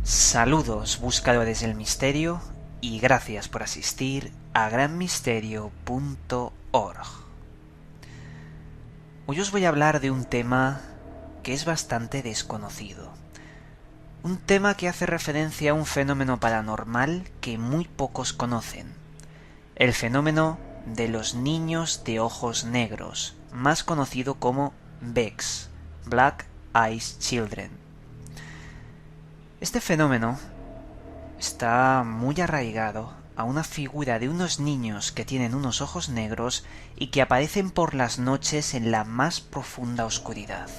Saludos buscadores del misterio y gracias por asistir a granmisterio.org. Hoy os voy a hablar de un tema que es bastante desconocido. Un tema que hace referencia a un fenómeno paranormal que muy pocos conocen. El fenómeno de los niños de ojos negros, más conocido como BECS, Black Eyes Children. Este fenómeno está muy arraigado a una figura de unos niños que tienen unos ojos negros y que aparecen por las noches en la más profunda oscuridad.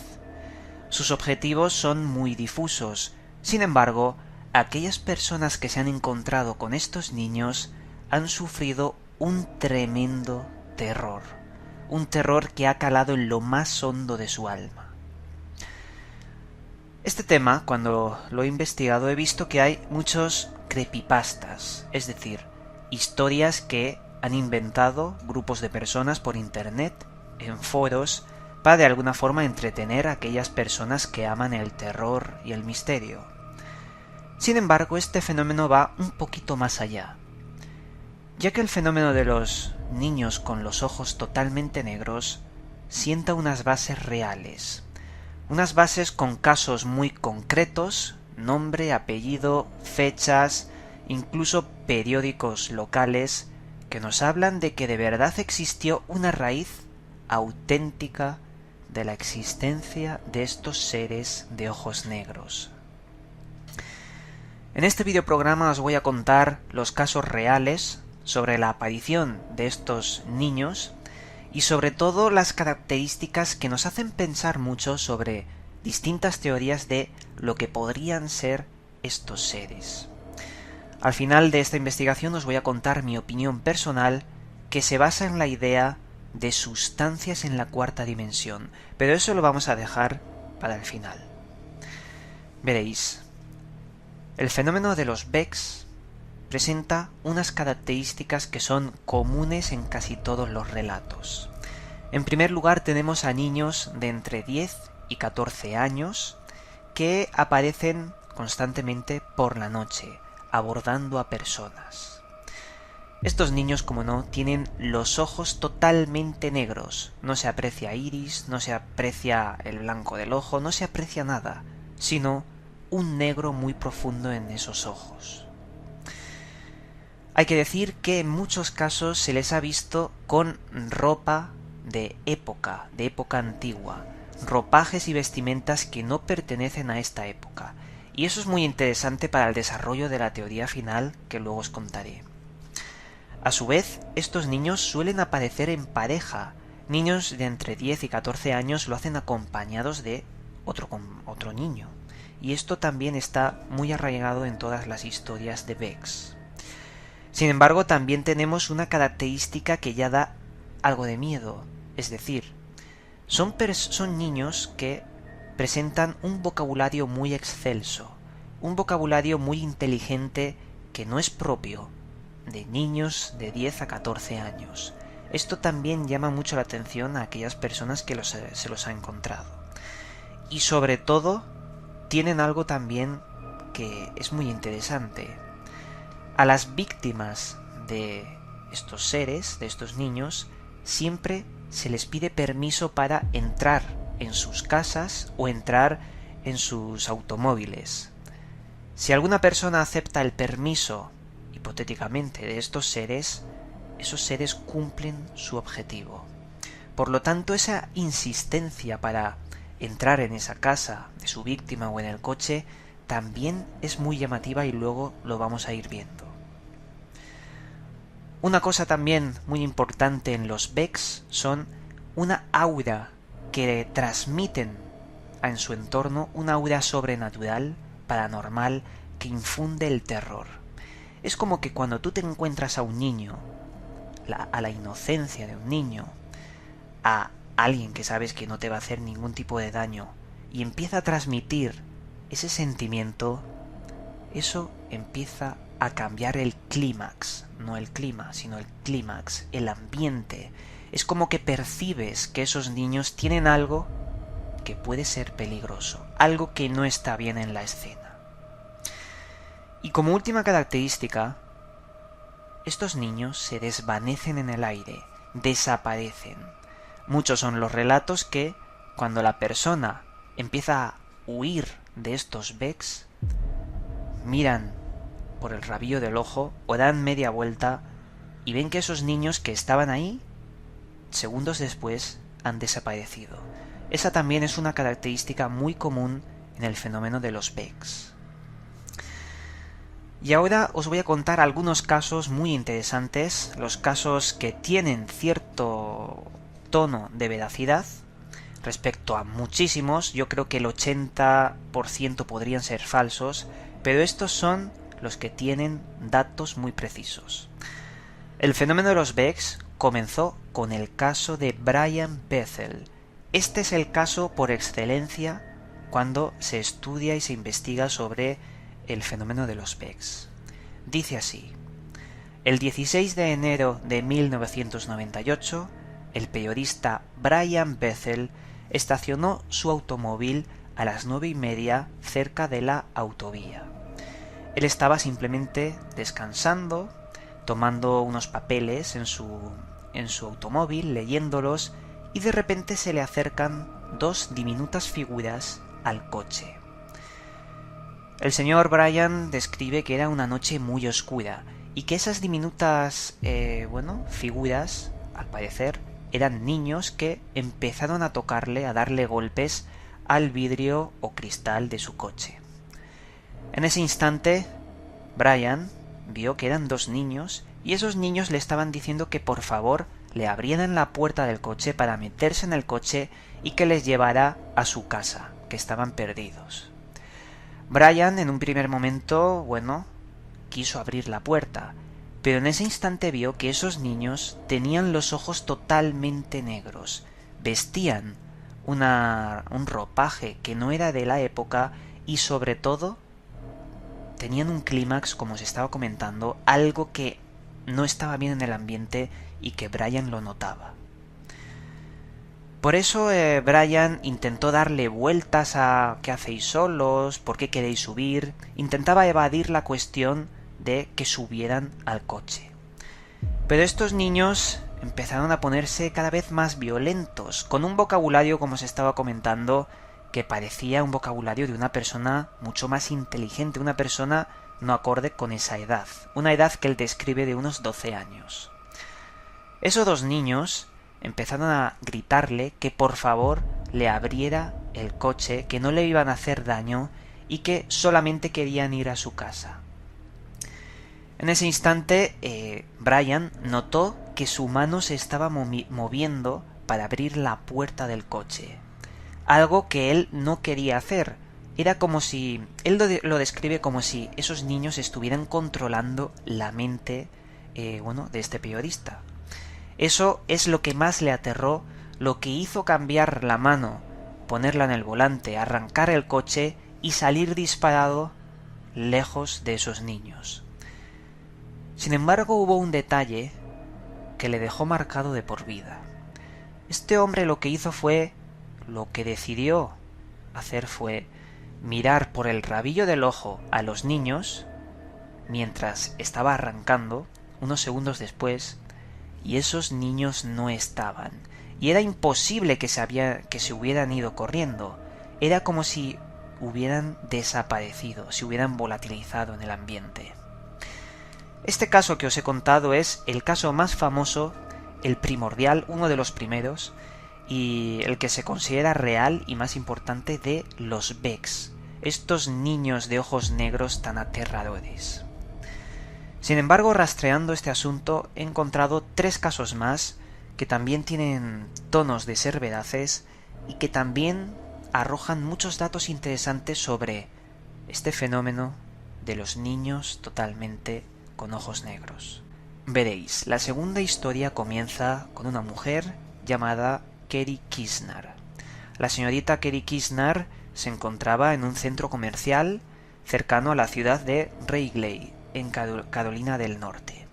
Sus objetivos son muy difusos. Sin embargo, aquellas personas que se han encontrado con estos niños han sufrido un tremendo terror, un terror que ha calado en lo más hondo de su alma. Este tema, cuando lo he investigado, he visto que hay muchos creepypastas, es decir, historias que han inventado grupos de personas por internet, en foros, para de alguna forma entretener a aquellas personas que aman el terror y el misterio. Sin embargo, este fenómeno va un poquito más allá, ya que el fenómeno de los niños con los ojos totalmente negros sienta unas bases reales. Unas bases con casos muy concretos, nombre, apellido, fechas, incluso periódicos locales, que nos hablan de que de verdad existió una raíz auténtica de la existencia de estos seres de ojos negros. En este videoprograma os voy a contar los casos reales sobre la aparición de estos niños y sobre todo las características que nos hacen pensar mucho sobre distintas teorías de lo que podrían ser estos seres. Al final de esta investigación os voy a contar mi opinión personal que se basa en la idea de sustancias en la cuarta dimensión, pero eso lo vamos a dejar para el final. Veréis, el fenómeno de los BECS presenta unas características que son comunes en casi todos los relatos. En primer lugar tenemos a niños de entre 10 y 14 años que aparecen constantemente por la noche, abordando a personas. Estos niños, como no, tienen los ojos totalmente negros. No se aprecia iris, no se aprecia el blanco del ojo, no se aprecia nada, sino un negro muy profundo en esos ojos. Hay que decir que en muchos casos se les ha visto con ropa de época antigua, ropajes y vestimentas que no pertenecen a esta época, y eso es muy interesante para el desarrollo de la teoría final que luego os contaré. A su vez, estos niños suelen aparecer en pareja. Niños de entre 10 y 14 años lo hacen acompañados de otro niño, y esto también está muy arraigado en todas las historias de BECS. Sin embargo, también tenemos una característica que ya da algo de miedo, es decir, son niños que presentan un vocabulario muy excelso, un vocabulario muy inteligente que no es propio de niños de 10 a 14 años. Esto también llama mucho la atención a aquellas personas que se los ha encontrado. Y sobre todo, tienen algo también que es muy interesante. A las víctimas de estos seres, de estos niños, siempre se les pide permiso para entrar en sus casas o entrar en sus automóviles. Si alguna persona acepta el permiso, hipotéticamente, de estos seres, esos seres cumplen su objetivo. Por lo tanto, esa insistencia para entrar en esa casa de su víctima o en el coche también es muy llamativa y luego lo vamos a ir viendo. Una cosa también muy importante en los BECS son una aura que transmiten en su entorno, una aura sobrenatural, paranormal, que infunde el terror. Es como que cuando tú te encuentras a un niño, a la inocencia de un niño, a alguien que sabes que no te va a hacer ningún tipo de daño, y empieza a transmitir ese sentimiento, eso empieza a cambiar el clímax, no el clima, sino el clímax, el ambiente. Es como que percibes que esos niños tienen algo que puede ser peligroso, algo que no está bien en la escena. Y como última característica, estos niños se desvanecen en el aire, desaparecen. Muchos son los relatos que, cuando la persona empieza a huir de estos Becks, miran por el rabillo del ojo o dan media vuelta y ven que esos niños que estaban ahí, segundos después, han desaparecido. Esa también es una característica muy común en el fenómeno de los Becks. Y ahora os voy a contar algunos casos muy interesantes, los casos que tienen cierto tono de veracidad. Respecto a muchísimos, yo creo que el 80% podrían ser falsos, pero estos son los que tienen datos muy precisos. El fenómeno de los Becks comenzó con el caso de Brian Bethel. Este es el caso por excelencia cuando se estudia y se investiga sobre el fenómeno de los Becks. Dice así: el 16 de enero de 1998, el periodista Brian Bethel estacionó su automóvil a las 9:30 cerca de la autovía. Él estaba simplemente descansando, tomando unos papeles en su automóvil, leyéndolos, y de repente se le acercan dos diminutas figuras al coche. El señor Brian describe que era una noche muy oscura y que esas diminutas figuras, al parecer, eran niños que empezaron a tocarle, a darle golpes al vidrio o cristal de su coche. En ese instante, Brian vio que eran dos niños y esos niños le estaban diciendo que por favor le abrieran la puerta del coche para meterse en el coche y que les llevara a su casa, que estaban perdidos. Brian, en un primer momento, quiso abrir la puerta, pero en ese instante vio que esos niños tenían los ojos totalmente negros, vestían un ropaje que no era de la época y sobre todo tenían un clímax, como se estaba comentando, algo que no estaba bien en el ambiente y que Brian lo notaba. Por eso Brian intentó darle vueltas a ¿qué hacéis solos? ¿Por qué queréis subir? Intentaba evadir la cuestión de que subieran al coche. Pero estos niños empezaron a ponerse cada vez más violentos, con un vocabulario, como se estaba comentando, que parecía un vocabulario de una persona mucho más inteligente, una persona no acorde con esa edad, una edad que él describe de unos 12 años. Esos dos niños empezaron a gritarle que por favor le abriera el coche, que no le iban a hacer daño y que solamente querían ir a su casa. En ese instante, Brian notó que su mano se estaba moviendo para abrir la puerta del coche, algo que él no quería hacer. Era como si, él lo describe como si esos niños estuvieran controlando la mente de este periodista. Eso es lo que más le aterró, lo que hizo cambiar la mano, ponerla en el volante, arrancar el coche y salir disparado lejos de esos niños. Sin embargo, hubo un detalle que le dejó marcado de por vida. Este hombre lo que decidió hacer fue mirar por el rabillo del ojo a los niños mientras estaba arrancando, unos segundos después, y esos niños no estaban. Y era imposible que se hubieran ido corriendo. Era como si hubieran desaparecido, se hubieran volatilizado en el ambiente. Este caso que os he contado es el caso más famoso, el primordial, uno de los primeros, y el que se considera real y más importante de los Becks, estos niños de ojos negros tan aterradores. Sin embargo, rastreando este asunto, he encontrado 3 casos más que también tienen tonos de ser veraces y que también arrojan muchos datos interesantes sobre este fenómeno de los niños totalmente con ojos negros. Veréis, la segunda historia comienza con una mujer llamada Kerry Kisner. La señorita Kerry Kisner se encontraba en un centro comercial cercano a la ciudad de Wrigley, en Carolina del Norte.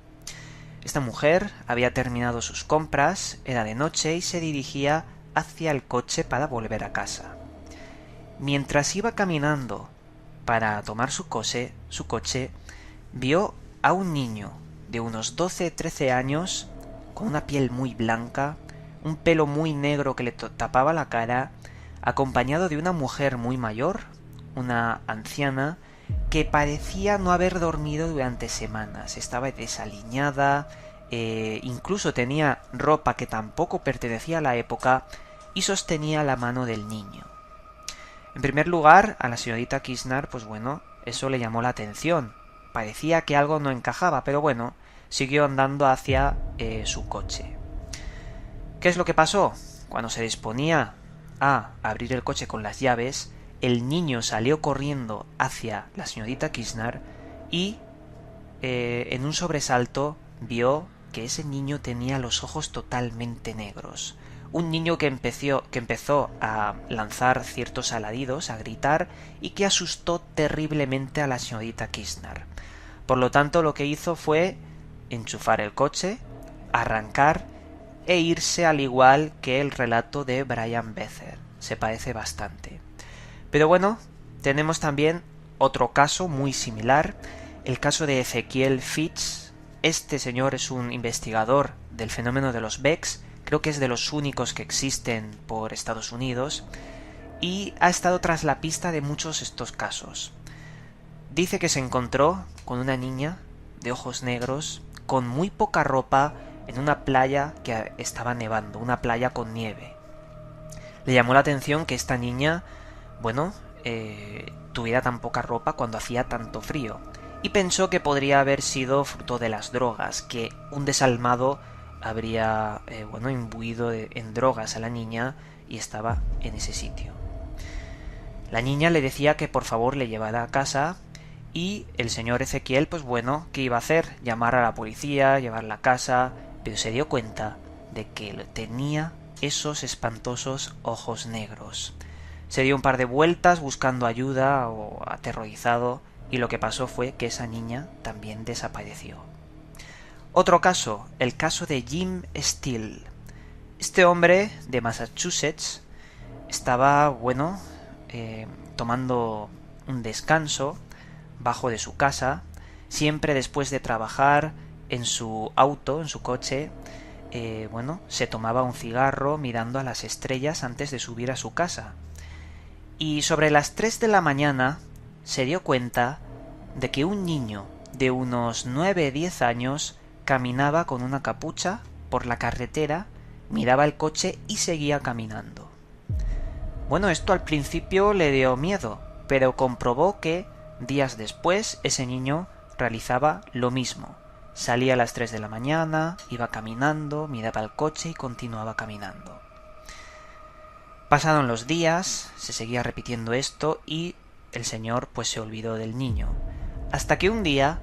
Esta mujer había terminado sus compras, era de noche y se dirigía hacia el coche para volver a casa. Mientras iba caminando para tomar su coche, vio a un niño de unos 12-13 años con una piel muy blanca, un pelo muy negro que le tapaba la cara, acompañado de una mujer muy mayor, una anciana, que parecía no haber dormido durante semanas. Estaba desaliñada, incluso tenía ropa que tampoco pertenecía a la época y sostenía la mano del niño. En primer lugar, a la señorita Kirshner, pues bueno, eso le llamó la atención. Parecía que algo no encajaba, pero bueno, siguió andando hacia su coche. ¿Qué es lo que pasó? Cuando se disponía a abrir el coche con las llaves, el niño salió corriendo hacia la señorita Kirshner y en un sobresalto vio que ese niño tenía los ojos totalmente negros. Un niño que empezó a lanzar ciertos alaridos, a gritar, y que asustó terriblemente a la señorita Kirshner. Por lo tanto, lo que hizo fue enchufar el coche, arrancar e irse, al igual que el relato de Brian Bethel. Se parece bastante. Pero bueno, tenemos también otro caso muy similar, el caso de Ezequiel Fitch. Este señor es un investigador del fenómeno de los Becks, creo que es de los únicos que existen por Estados Unidos, y ha estado tras la pista de muchos estos casos. Dice que se encontró con una niña de ojos negros, con muy poca ropa, en una playa que estaba nevando, una playa con nieve. Le llamó la atención que esta niña, bueno, tuviera tan poca ropa cuando hacía tanto frío, y pensó que podría haber sido fruto de las drogas, que un desalmado habría, imbuido en drogas a la niña y estaba en ese sitio. La niña le decía que por favor le llevara a casa, y el señor Ezequiel, pues bueno, ¿qué iba a hacer? Llamar a la policía, llevarla a casa, pero se dio cuenta de que tenía esos espantosos ojos negros. Se dio un par de vueltas buscando ayuda o aterrorizado, y lo que pasó fue que esa niña también desapareció. Otro caso, el caso de Jim Steele. Este hombre de Massachusetts estaba, tomando un descanso bajo de su casa, siempre después de trabajar en su auto, en su coche, se tomaba un cigarro mirando a las estrellas antes de subir a su casa. Y sobre las 3 de la mañana se dio cuenta de que un niño de unos 9-10 años caminaba con una capucha por la carretera, miraba el coche y seguía caminando. Bueno, esto al principio le dio miedo, pero comprobó que días después ese niño realizaba lo mismo. Salía a las 3 de la mañana, iba caminando, miraba el coche y continuaba caminando. Pasaron los días, se seguía repitiendo esto y el señor pues se olvidó del niño. Hasta que un día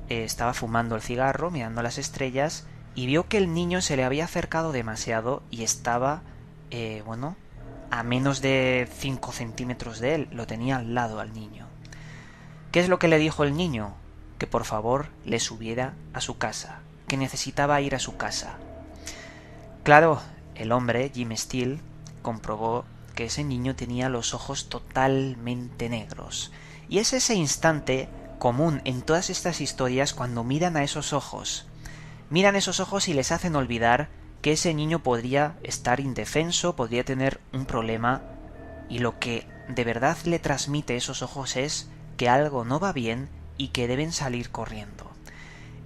estaba fumando el cigarro, mirando las estrellas, y vio que el niño se le había acercado demasiado y estaba, a menos de 5 centímetros de él. Lo tenía al lado al niño. ¿Qué es lo que le dijo el niño? Que por favor le subiera a su casa, que necesitaba ir a su casa. Claro, el hombre, Jim Steele, comprobó que ese niño tenía los ojos totalmente negros. Y es ese instante común en todas estas historias cuando miran a esos ojos. Miran esos ojos y les hacen olvidar que ese niño podría estar indefenso, podría tener un problema, y lo que de verdad le transmite esos ojos es que algo no va bien y que deben salir corriendo.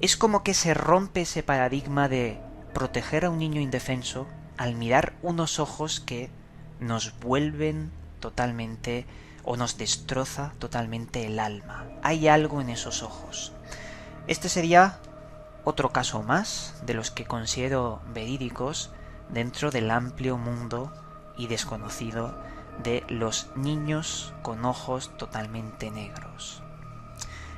Es como que se rompe ese paradigma de proteger a un niño indefenso al mirar unos ojos que nos vuelven totalmente o nos destroza totalmente el alma. Hay algo en esos ojos. Este sería otro caso más de los que considero verídicos dentro del amplio mundo y desconocido de los niños con ojos totalmente negros.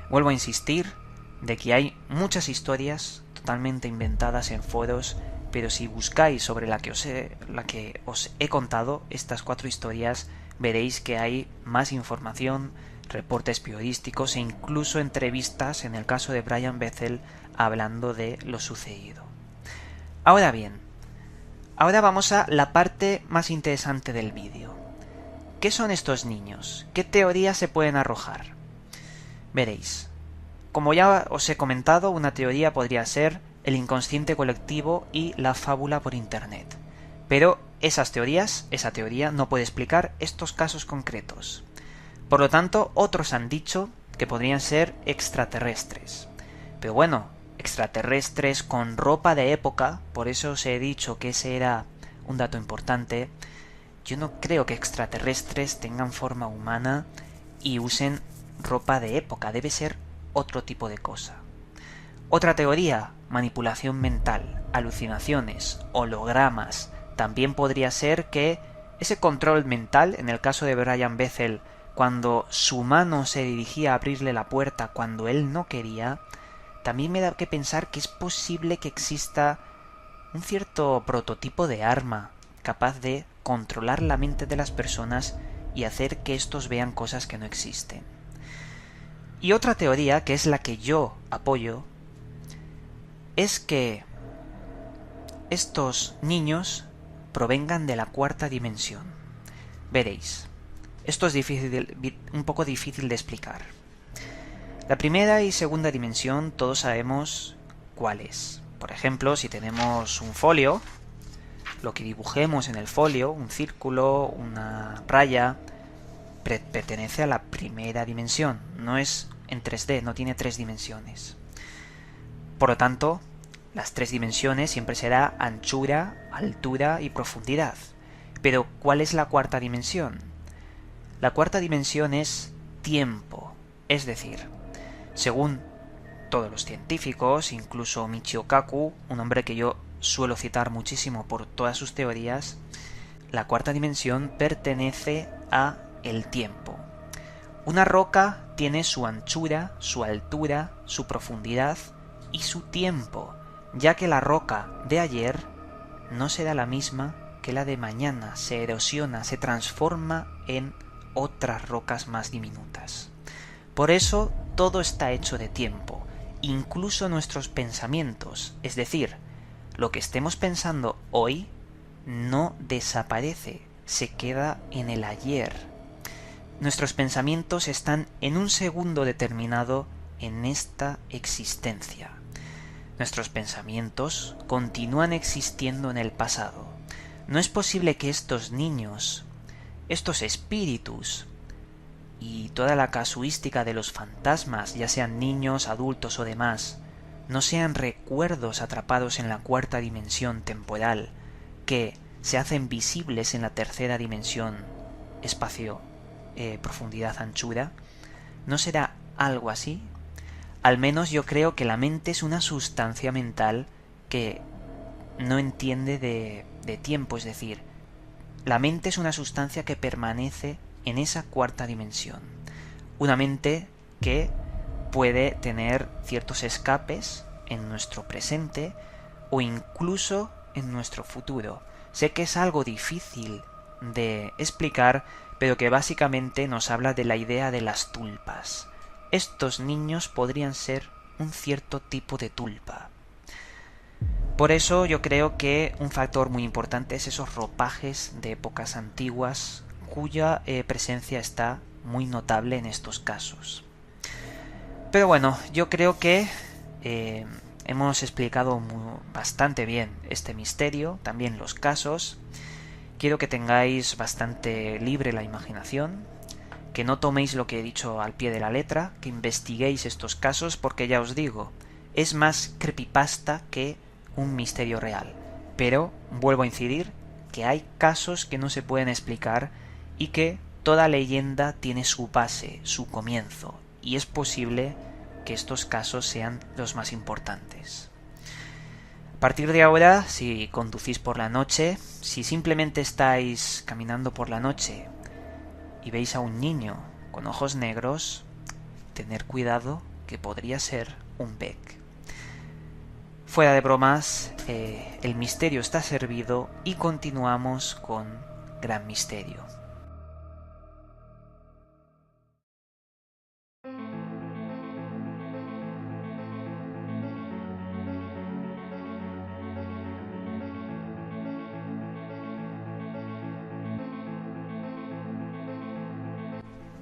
Vuelvo a insistir de que hay muchas historias totalmente inventadas en foros, pero si buscáis sobre la que os he contado, estas 4 historias, veréis que hay más información, reportes periodísticos e incluso entrevistas en el caso de Brian Bethel hablando de lo sucedido. Ahora bien, ahora vamos a la parte más interesante del vídeo. ¿Qué son estos niños? ¿Qué teorías se pueden arrojar? Veréis, como ya os he comentado, una teoría podría ser el inconsciente colectivo y la fábula por Internet. Pero esa teoría no puede explicar estos casos concretos. Por lo tanto, otros han dicho que podrían ser extraterrestres. Pero bueno, extraterrestres con ropa de época, por eso os he dicho que ese era un dato importante. Yo no creo que extraterrestres tengan forma humana y usen ropa de época, debe ser otro tipo de cosa. Otra teoría, manipulación mental, alucinaciones, hologramas. También podría ser que ese control mental, en el caso de Brian Bethel, cuando su mano se dirigía a abrirle la puerta cuando él no quería, también me da que pensar que es posible que exista un cierto prototipo de arma capaz de controlar la mente de las personas y hacer que estos vean cosas que no existen. Y otra teoría, que es la que yo apoyo, es que estos niños provengan de la cuarta dimensión. Veréis, esto es un poco difícil de explicar. La primera y segunda dimensión todos sabemos cuál es. Por ejemplo, si tenemos un folio, lo que dibujemos en el folio, un círculo, una raya, pertenece a la primera dimensión. No es en 3D, no tiene 3 dimensiones. Por lo tanto, las 3 dimensiones siempre será anchura, altura y profundidad. Pero, ¿cuál es la cuarta dimensión? La cuarta dimensión es tiempo. Es decir, según todos los científicos, incluso Michio Kaku, un hombre que yo suelo citar muchísimo por todas sus teorías, la cuarta dimensión pertenece a el tiempo. Una roca tiene su anchura, su altura, su profundidad y su tiempo, ya que la roca de ayer no será la misma que la de mañana, se erosiona, se transforma en otras rocas más diminutas. Por eso todo está hecho de tiempo, incluso nuestros pensamientos, es decir, lo que estemos pensando hoy no desaparece, se queda en el ayer. Nuestros pensamientos están en un segundo determinado en esta existencia. Nuestros pensamientos continúan existiendo en el pasado. No es posible que estos niños, estos espíritus y toda la casuística de los fantasmas, ya sean niños, adultos o demás, no sean recuerdos atrapados en la cuarta dimensión temporal que se hacen visibles en la tercera dimensión, espacio, profundidad, anchura. ¿No será algo así? Al menos yo creo que la mente es una sustancia mental que no entiende de tiempo, es decir, la mente es una sustancia que permanece en esa cuarta dimensión. Una mente que puede tener ciertos escapes en nuestro presente o incluso en nuestro futuro. Sé que es algo difícil de explicar, pero que básicamente nos habla de la idea de las tulpas. Estos niños podrían ser un cierto tipo de tulpa. Por eso yo creo que un factor muy importante es esos ropajes de épocas antiguas cuya presencia está muy notable en estos casos. Pero bueno, yo creo que hemos explicado bastante bien este misterio, también los casos. Quiero que tengáis bastante libre la imaginación, que no toméis lo que he dicho al pie de la letra, que investiguéis estos casos, porque ya os digo, es más creepypasta que un misterio real. Pero vuelvo a incidir que hay casos que no se pueden explicar y que toda leyenda tiene su base, su comienzo, y es posible que estos casos sean los más importantes. A partir de ahora, si conducís por la noche, si simplemente estáis caminando por la noche y veis a un niño con ojos negros, tener cuidado que podría ser un Beck. Fuera de bromas, el misterio está servido y continuamos con Gran Misterio.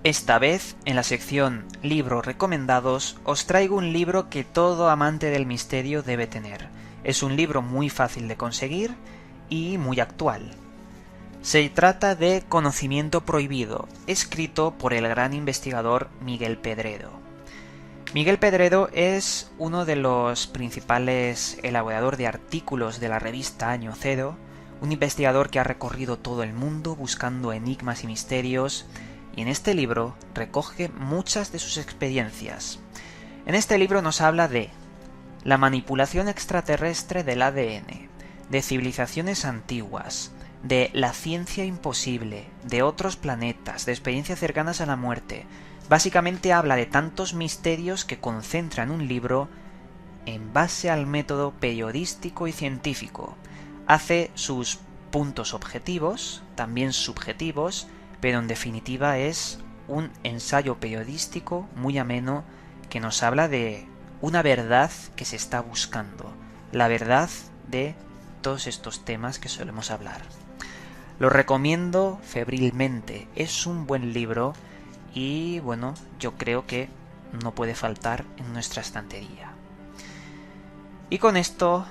Esta vez, en la sección Libros recomendados, os traigo un libro que todo amante del misterio debe tener. Es un libro muy fácil de conseguir y muy actual. Se trata de Conocimiento prohibido, escrito por el gran investigador Miguel Pedredo. Miguel Pedredo es uno de los principales elaboradores de artículos de la revista Año Cero, un investigador que ha recorrido todo el mundo buscando enigmas y misterios, y en este libro recoge muchas de sus experiencias. En este libro nos habla de la manipulación extraterrestre del ADN, de civilizaciones antiguas, de la ciencia imposible, de otros planetas, de experiencias cercanas a la muerte. Básicamente habla de tantos misterios que concentra en un libro en base al método periodístico y científico. Hace sus puntos objetivos, también subjetivos, pero en definitiva es un ensayo periodístico muy ameno que nos habla de una verdad que se está buscando, la verdad de todos estos temas que solemos hablar. Lo recomiendo febrilmente, es un buen libro y bueno, yo creo que no puede faltar en nuestra estantería. Y con esto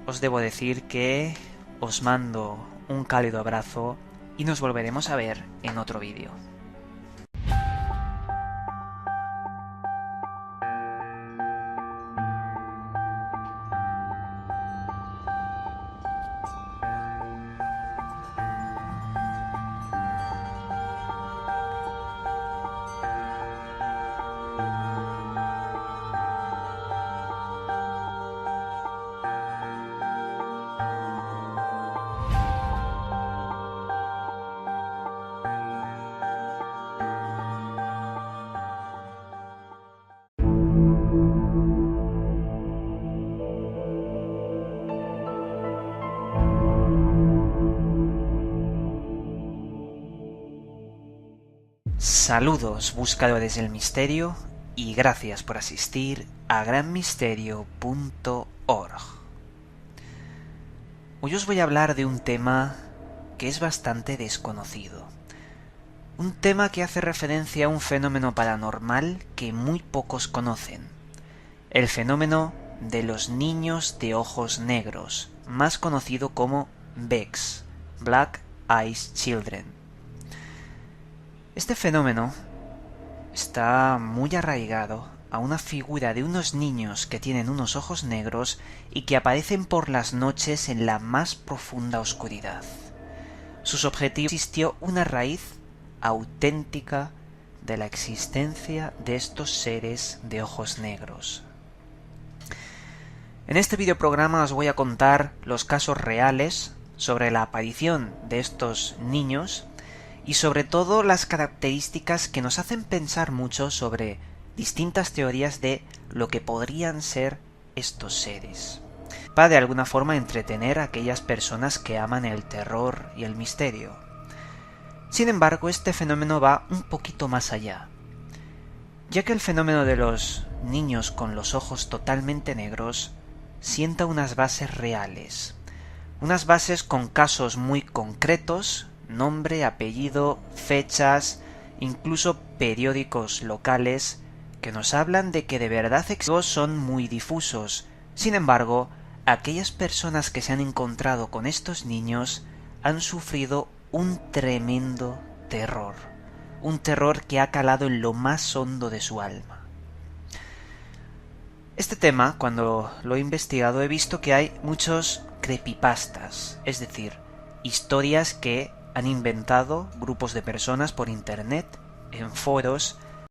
os debo decir que os mando un cálido abrazo y nos volveremos a ver en otro vídeo. Saludos buscadores del misterio y gracias por asistir a granmisterio.org. Hoy os voy a hablar de un tema que es bastante desconocido. Un tema que hace referencia a un fenómeno paranormal que muy pocos conocen. El fenómeno de los niños de ojos negros, más conocido como BECS, Black Eyes Children. Este fenómeno está muy arraigado a una figura de unos niños que tienen unos ojos negros y que aparecen por las noches en la más profunda oscuridad. Sus objetivos existió una raíz auténtica de la existencia de estos seres de ojos negros. En este videoprograma os voy a contar los casos reales sobre la aparición de estos niños y sobre todo las características que nos hacen pensar mucho sobre distintas teorías de lo que podrían ser estos seres, para de alguna forma entretener a aquellas personas que aman el terror y el misterio. Sin embargo, este fenómeno va un poquito más allá, ya que el fenómeno de los niños con los ojos totalmente negros sienta unas bases reales, unas bases con casos muy concretos, nombre, apellido, fechas, incluso periódicos locales que nos hablan de que de verdad son muy difusos. Sin embargo, aquellas personas que se han encontrado con estos niños han sufrido un tremendo terror, un terror que ha calado en lo más hondo de su alma. Este tema, cuando lo he investigado, he visto que hay muchos creepypastas, es decir, historias que han inventado grupos de personas por internet, en foros,